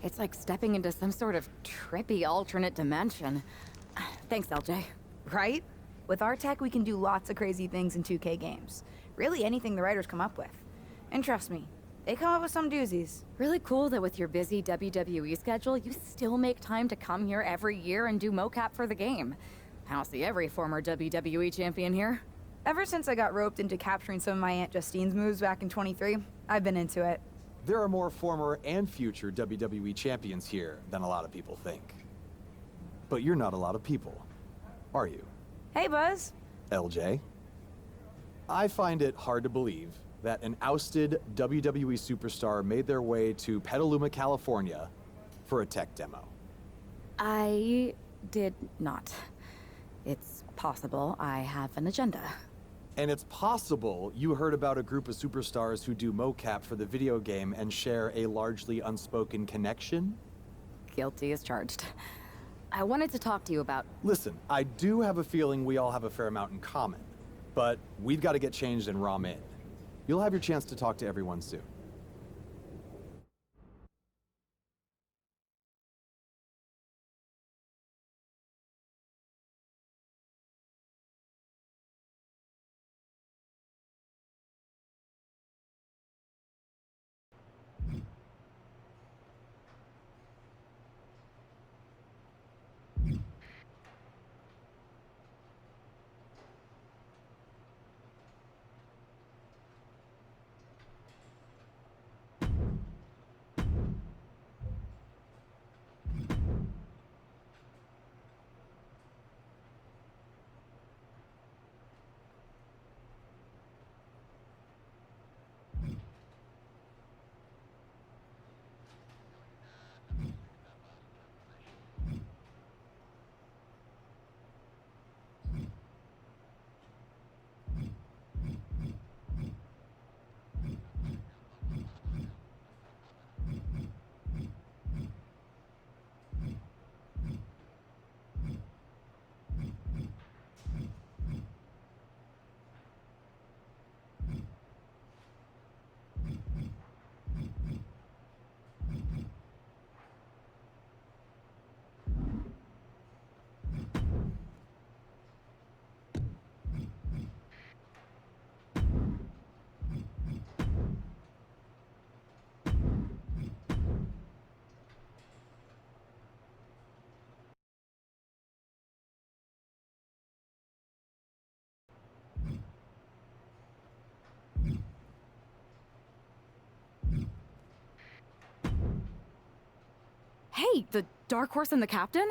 It's like stepping into some sort of trippy alternate dimension. Thanks, LJ. Right? With our tech, we can do lots of crazy things in 2K games. Really anything the writers come up with. And trust me, they come up with some doozies. Really cool that with your busy WWE schedule, you still make time to come here every year and do mocap for the game. I don't see every former WWE champion here. Ever since I got roped into capturing some of my Aunt Justine's moves back in 23, I've been into it. There are more former and future WWE champions here than a lot of people think. But you're not a lot of people, are you? Hey, Buzz. LJ? I find it hard to believe that an ousted WWE superstar made their way to Petaluma, California for a tech demo. I did not. It's possible I have an agenda. And it's possible you heard about a group of superstars who do mocap for the video game and share a largely unspoken connection? Guilty as charged. I wanted to talk to you about... Listen, I do have a feeling we all have a fair amount in common, but we've got to get changed and ROM in. You'll have your chance to talk to everyone soon. Hey, the Dark Horse and the Captain?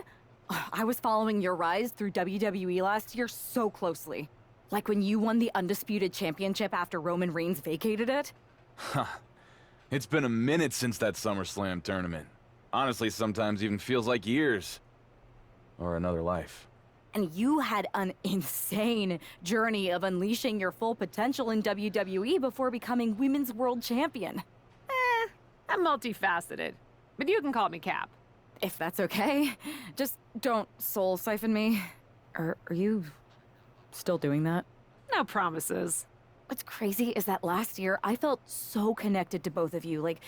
I was following your rise through WWE last year so closely. Like when you won the Undisputed Championship after Roman Reigns vacated it. Huh. It's been a minute since that SummerSlam tournament. Honestly, sometimes even feels like years. Or another life. And you had an insane journey of unleashing your full potential in WWE before becoming Women's World Champion. I'm multifaceted, but you can call me Cap. If that's okay. Just don't soul siphon me. Are you still doing that? No promises. What's crazy is that last year I felt so connected to both of you, like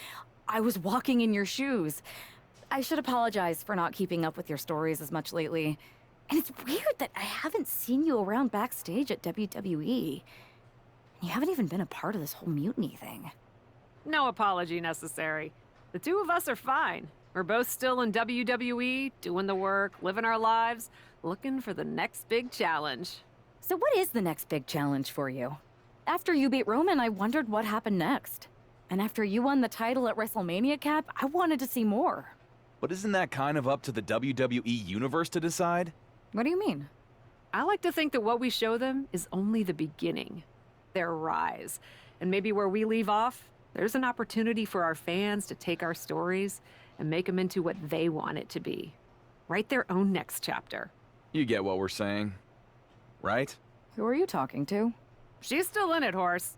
I was walking in your shoes. I should apologize for not keeping up with your stories as much lately. And it's weird that I haven't seen you around backstage at WWE. You haven't even been a part of this whole mutiny thing. No apology necessary. The two of us are fine. We're both still in WWE, doing the work, living our lives, looking for the next big challenge. So what is the next big challenge for you? After you beat Roman, I wondered what happened next. And after you won the title at WrestleMania, Cap, I wanted to see more. But isn't that kind of up to the WWE Universe to decide? What do you mean? I like to think that what we show them is only the beginning. Their rise. And maybe where we leave off, there's an opportunity for our fans to take our stories and make them into what they want it to be. Write their own next chapter. You get what we're saying, right? Who are you talking to? She's still in it, Horse.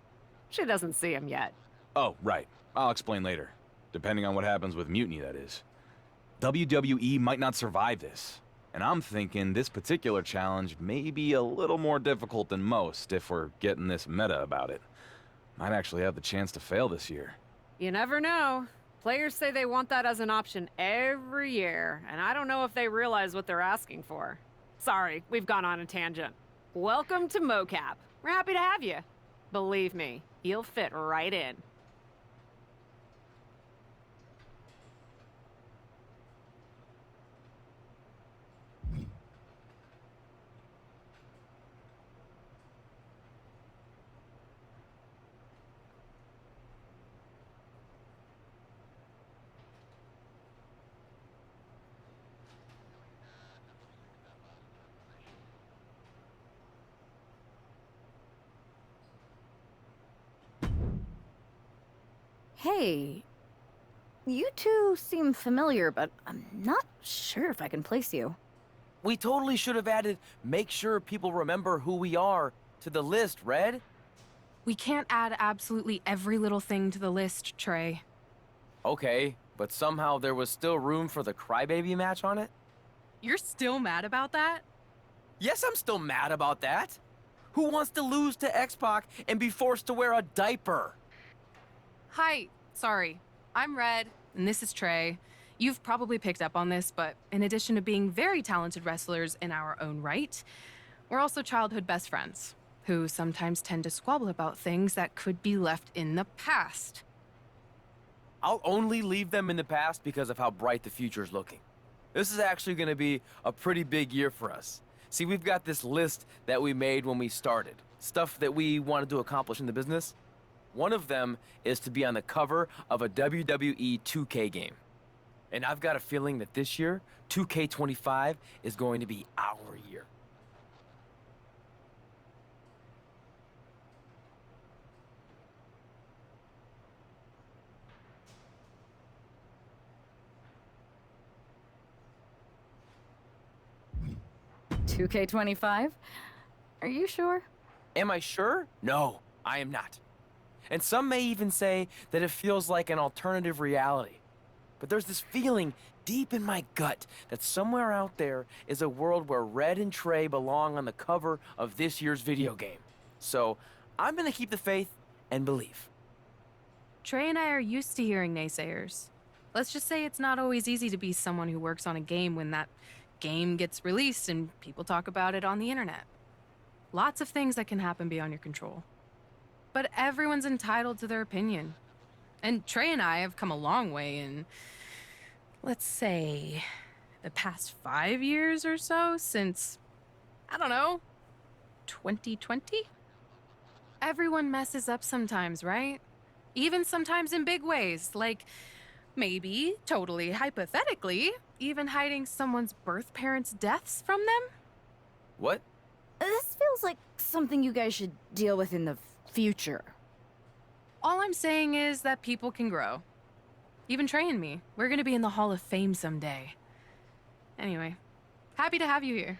She doesn't see him yet. Oh, right. I'll explain later. Depending on what happens with Mutiny, that is. WWE might not survive this. And I'm thinking this particular challenge may be a little more difficult than most if we're getting this meta about it. Might actually have the chance to fail this year. You never know. Players say they want that as an option every year, and I don't know if they realize what they're asking for. Sorry, we've gone on a tangent. Welcome to MoCap. We're happy to have you. Believe me, you'll fit right in. Hey, you two seem familiar, but I'm not sure if I can place you. We totally should have added make sure people remember who we are to the list, Red. We can't add absolutely every little thing to the list, Trey. Okay, but somehow there was still room for the crybaby match on it? You're still mad about that? Yes, I'm still mad about that. Who wants to lose to X-Pac and be forced to wear a diaper? Hi, sorry. I'm Red, and this is Trey. You've probably picked up on this, but in addition to being very talented wrestlers in our own right, we're also childhood best friends, who sometimes tend to squabble about things that could be left in the past. I'll only leave them in the past because of how bright the future's looking. This is actually going to be a pretty big year for us. See, we've got this list that we made when we started. Stuff that we wanted to accomplish in the business. One of them is to be on the cover of a WWE 2K game. And I've got a feeling that this year, 2K25 is going to be our year. $2K25? Are you sure? Am I sure? No, I am not. And some may even say that it feels like an alternative reality. But there's this feeling deep in my gut that somewhere out there is a world where Red and Trey belong on the cover of this year's video game. So I'm gonna keep the faith and believe. Trey and I are used to hearing naysayers. Let's just say it's not always easy to be someone who works on a game when that game gets released and people talk about it on the internet. Lots of things that can happen beyond your control. But everyone's entitled to their opinion. And Trey and I have come a long way in, let's say, the past 5 years or so since, I don't know, 2020? Everyone messes up sometimes, right? Even sometimes in big ways, like maybe, totally hypothetically, even hiding someone's birth parents' deaths from them? What? This feels like something you guys should deal with in the future. All I'm saying is that people can grow. Even Trey and me. We're gonna be in the Hall of Fame someday. Anyway, happy to have you here.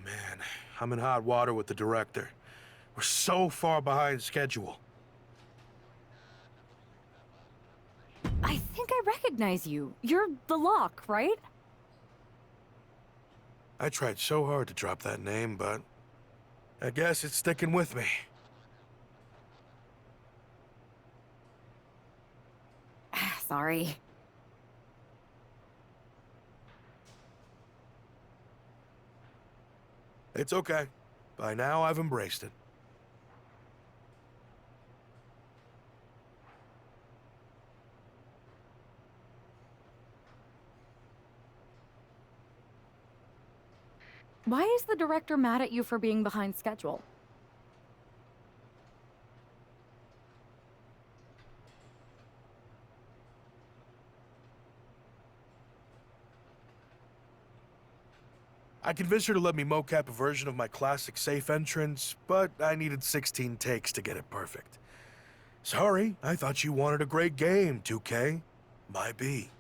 Man, I'm in hot water with the director. We're so far behind schedule. I think I recognize you. You're the Lock, right? I tried so hard to drop that name, but I guess it's sticking with me. Sorry. It's okay. By now, I've embraced it. Why is the director mad at you for being behind schedule? I convinced her to let me mocap a version of my classic safe entrance, but I needed 16 takes to get it perfect. Sorry, I thought you wanted a great game, 2K. Might be.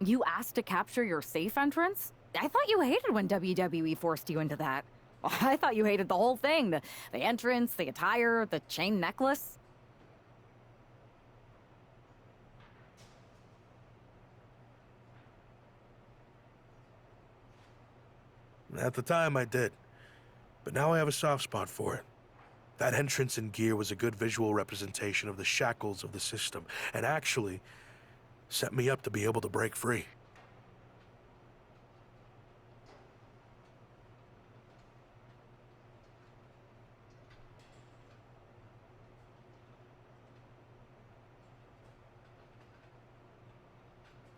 You asked to capture your safe entrance? I thought you hated when WWE forced you into that. I thought you hated the whole thing. The entrance, the attire, the chain necklace. At the time, I did. But now I have a soft spot for it. That entrance and gear was a good visual representation of the shackles of the system, and actually set me up to be able to break free.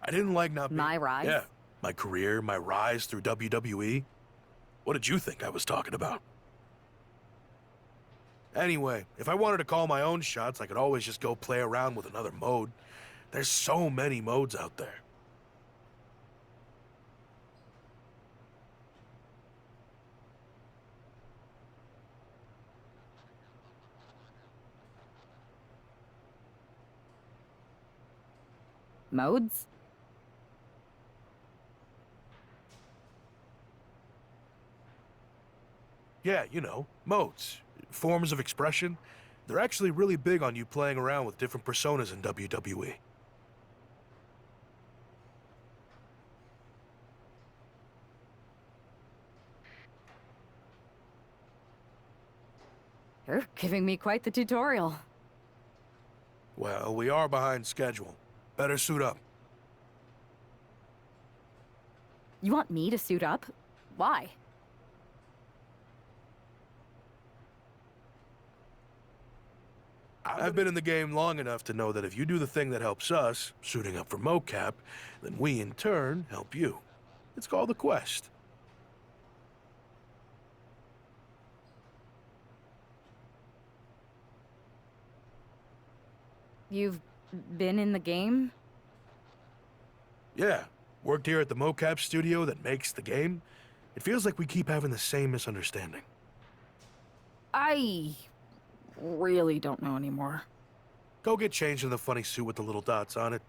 I didn't like not being... MyRISE? Yeah, my career, my rise through WWE. What did you think I was talking about? Anyway, if I wanted to call my own shots, I could always just go play around with another mode. There's so many modes out there. Modes? Yeah, you know, modes. Forms of expression. They're actually really big on you playing around with different personas in WWE. You're giving me quite the tutorial. Well, we are behind schedule. Better suit up. You want me to suit up? Why? I've been in the game long enough to know that if you do the thing that helps us, suiting up for mocap, then we in turn help you. It's called a quest. You've been in the game? Yeah, worked here at the mocap studio that makes the game. It feels like we keep having the same misunderstanding. I really don't know anymore. Go get changed in the funny suit with the little dots on it.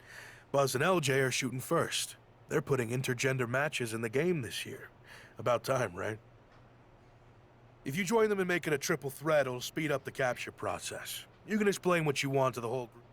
Buzz and LJ are shooting first. They're putting intergender matches in the game this year. About time, right? If you join them in making a triple threat, it'll speed up the capture process. You can explain what you want to the whole group.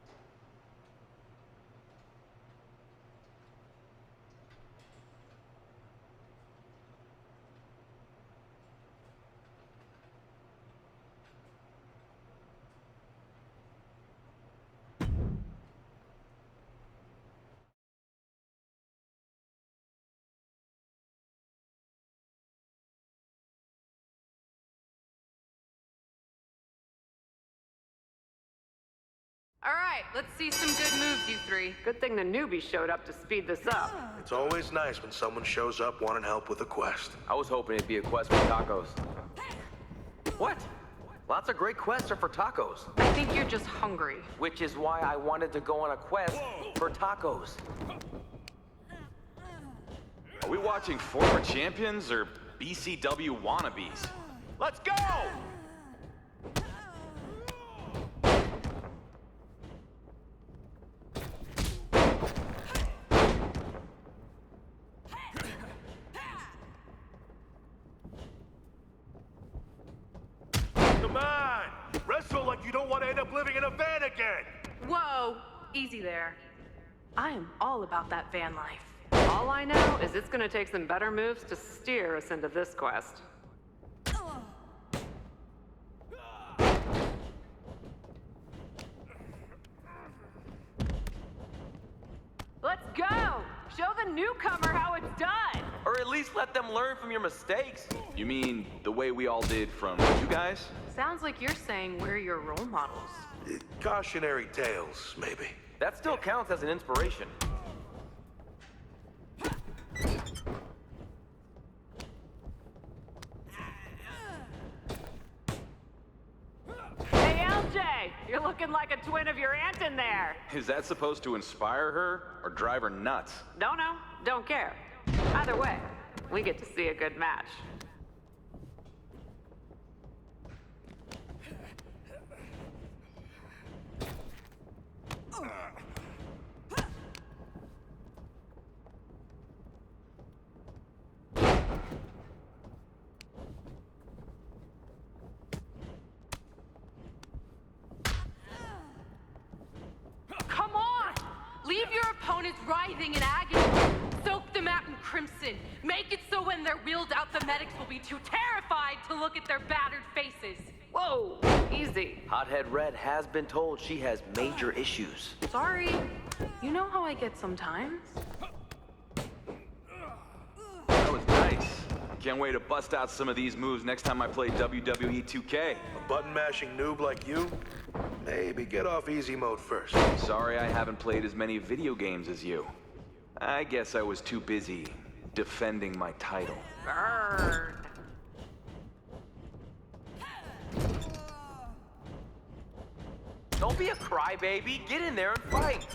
All right, let's see some good moves, you three. Good thing the newbie showed up to speed this up. It's always nice when someone shows up wanting help with a quest. I was hoping it'd be a quest for tacos. What? Lots of great quests are for tacos. I think you're just hungry. Which is why I wanted to go on a quest for tacos. Are we watching former champions or BCW wannabes? Let's go! Come on! Wrestle like you don't want to end up living in a van again! Whoa, easy there. I am all about that van life. All I know is it's gonna take some better moves to steer us into this quest. Let's go! Show the newcomer how it's done! Or at least let them learn from your mistakes. You mean the way we all did from you guys? Sounds like you're saying we're your role models. Cautionary tales, maybe. That still counts as an inspiration. Hey, LJ! You're looking like a twin of your aunt in there. Is that supposed to inspire her or drive her nuts? Don't care. Either way, we get to see a good match. Listen, make it so when they're wheeled out, the medics will be too terrified to look at their battered faces. Whoa, easy. Hothead Red has been told she has major issues. Sorry. You know how I get sometimes. That was nice. Can't wait to bust out some of these moves next time I play WWE 2K. A button-mashing noob like you? Maybe get off easy mode first. Sorry I haven't played as many video games as you. I guess I was too busy defending my title. Burn. Don't be a crybaby. Get in there and fight.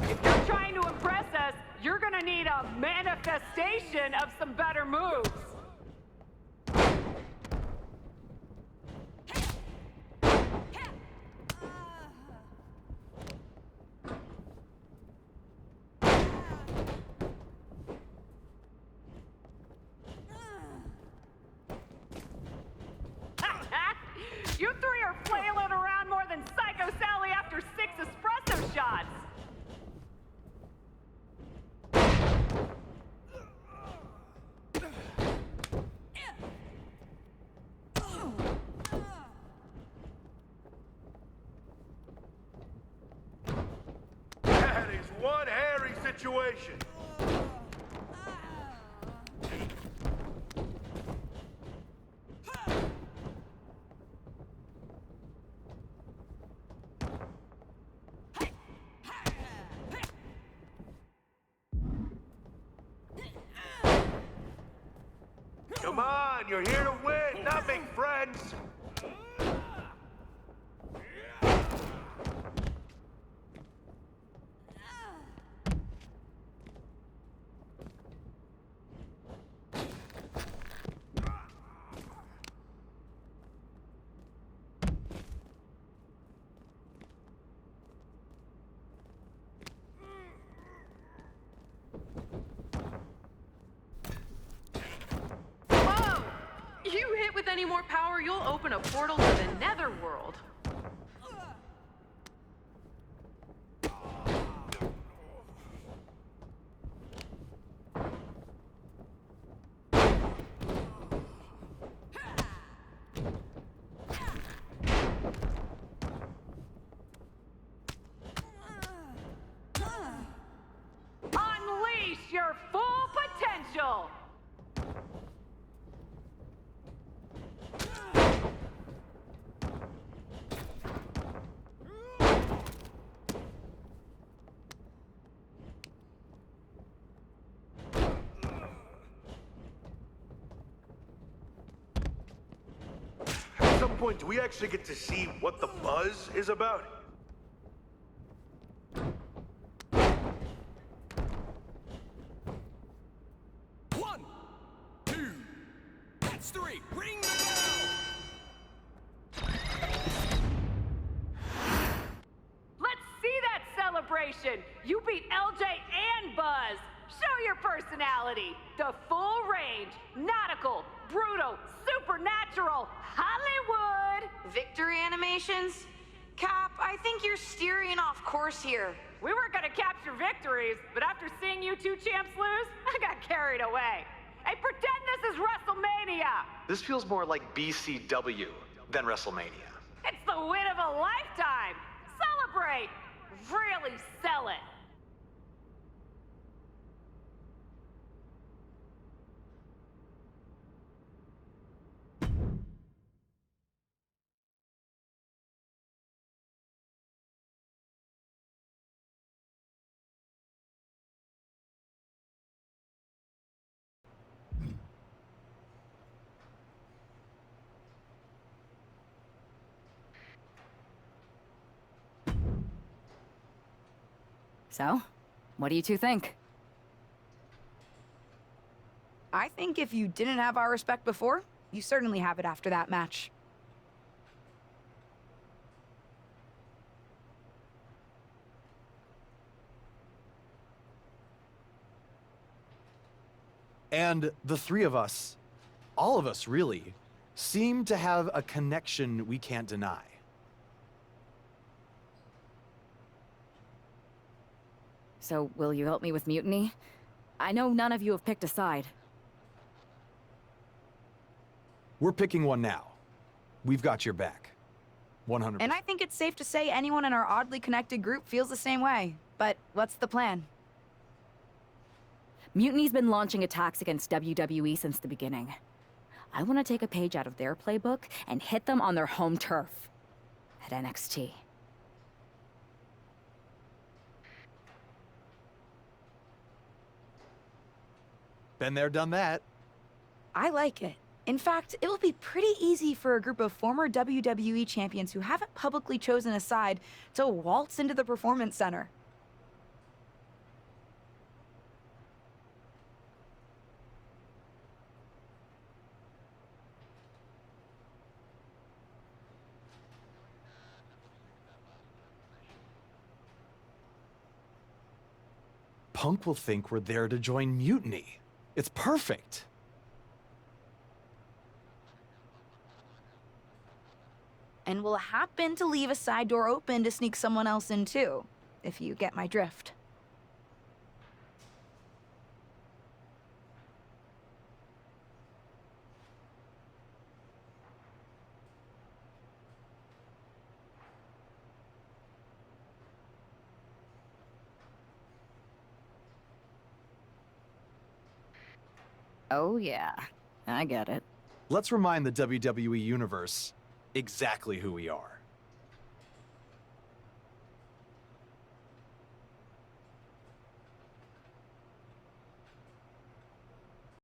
If you're trying to impress us, you're gonna need a manifestation of some better moves. You three are flailing around more than Psycho Sally after 6 espresso shots. That is one hairy situation. Come on, you're here to win, not make friends. Whoa! You hit with any more power, you'll open a portal to the netherworld. Unleash your full potential! At some point, do we actually get to see what the buzz is about? One, two, that's three. Ring the bell. Let's see that celebration! You beat LJ and Buzz! Show your personality! The full range, nautical, brutal, supernatural, Hollywood! Victory animations? Cap, I think you're steering off course here. We were gonna capture victories, but after seeing you two champs lose, I got carried away. Hey, pretend this is WrestleMania! This feels more like BCW than WrestleMania. It's the win of a lifetime! Celebrate! Really sell it! So, what do you two think? I think if you didn't have our respect before, You certainly have it after that match. And the three of us, all of us really, seem to have a connection we can't deny. So, will you help me with Mutiny? I know none of you have picked a side. We're picking one now. We've got your back. 100%. And I think it's safe to say anyone in our oddly connected group feels the same way. But what's the plan? Mutiny's been launching attacks against WWE since the beginning. I want to take a page out of their playbook and hit them on their home turf. At NXT. Been there, done that. I like it. In fact, it will be pretty easy for a group of former WWE champions who haven't publicly chosen a side to waltz into the Performance Center. Punk will think we're there to join Mutiny. It's perfect. And we'll happen to leave a side door open to sneak someone else in too, if you get my drift. Oh yeah, I get it. Let's remind the WWE Universe exactly who we are.